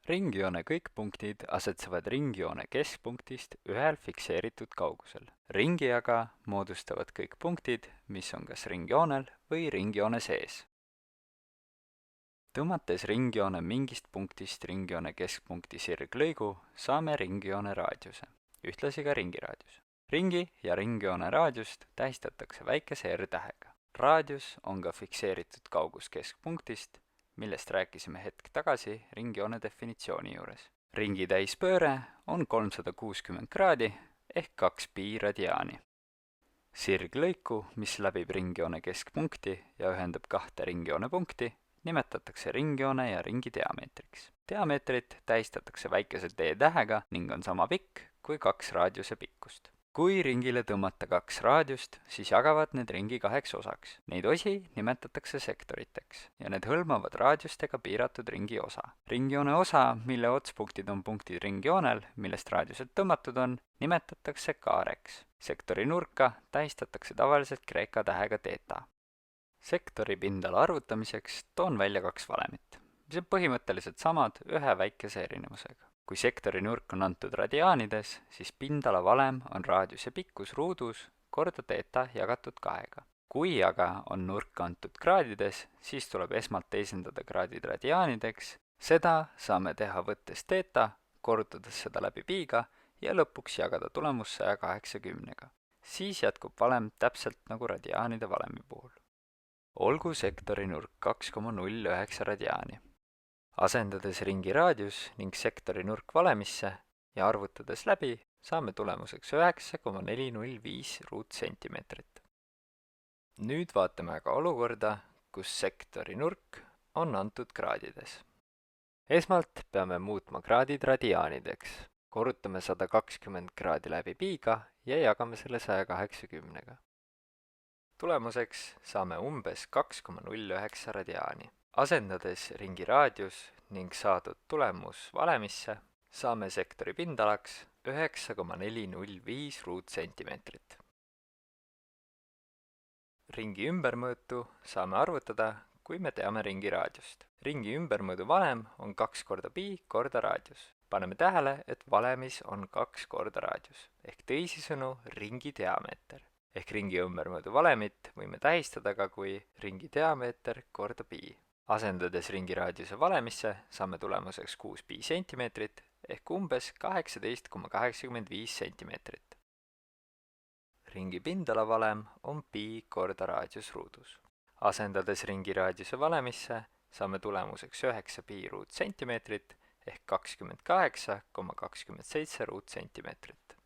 Ringjoone kõik punktid asetsevad ringjoone keskpunktist ühel fikseeritud kaugusel. Ringi aga moodustavad kõik punktid, mis on kas ringjoonel või ringjoone sees. Tõmmates ringjoone mingist punktist ringjoone keskpunkti sirglõigu, saame ringjoone raadiuse, ühtlasi ka ringiraadiuse. Ringi ja ringjoone raadiust tähistatakse väikese R-tähega. Raadius on ka fikseeritud kaugus keskpunktist, millest rääkisime hetk tagasi ringjoone definitsiooni juures. Ringi täispööre on 360 kraadi ehk 2 pi radiaani. Sirglõiku, mis läbib ringjoone keskpunkti ja ühendab kahte ringjoone punkti, nimetatakse ringjoone ja ringi diameetriks. Diameetrit tähistatakse väikese D-tähega ning on sama pikk kui 2 raadiuse pikkust. Kui ringile tõmmata 2 raadiust, siis jagavad need ringi 2 osaks. Neid osi nimetatakse sektoriteks ja need hõlmavad raadiustega piiratud ringi osa. Ringjoone osa, mille otspunktid on punktid ringjoonel, millest raadiused tõmmatud on, nimetatakse kaareks. Sektori nurka tähistatakse tavaliselt kreeka tähega theta. Sektori pindala arvutamiseks toon välja 2 valemit, mis on põhimõtteliselt samad ühe väikese erinevusega. Kui sektori nurk on antud radiaanides, siis pindala valem on raadiuse pikkus ruudus korda theta jagatud 2-ga. Kui aga on nurk antud kraadides, siis tuleb esmalt teisendada kraadid radiaanideks. Seda saame teha võttes theta, korrutades seda läbi piiga ja lõpuks jagada tulemus 180-ga. Siis jätkub valem täpselt nagu radiaanide valemi puhul. Olgu sektori nurk 2,09 radiaani. Asendades ringi raadius ning sektori nurk valemisse ja arvutades läbi, saame tulemuseks 9,405 ruutsentimeetrit. Nüüd vaatame aga olukorda, kus sektori nurk on antud kraadides. Esmalt peame muutma kraadid radiaanideks. Korrutame 120 kraadi läbi piiga ja jagame selle 180-ga. Tulemuseks saame umbes 2,09 radiaani. Asendades ringi raadius ning saadud tulemus valemisse, saame sektori pindalaks 9,405 ruutsentimeetrit. Ringi ümbermõõtu saame arvutada, kui me teame ringi raadiust. Ringi ümbermõõdu valem on 2 korda pi korda raadius. Paneme tähele, et valemis on 2 korda raadius, ehk teisisõnu ringi diameeter. Ehk ringi ümbermõõdu valemit võime tähistada ka kui ringi diameeter korda pi. Asendades ringi raadiuse valemisse saame tulemuseks 6 pi sentimeetrit ehk umbes 18,85 sentimeetrit. Ringi pindala valem on pi korda raadius ruudus. Asendades ringi raadiuse valemisse saame tulemuseks 9 pi ruutsentimeetrit ehk 28,27 ruutsentimeetrit.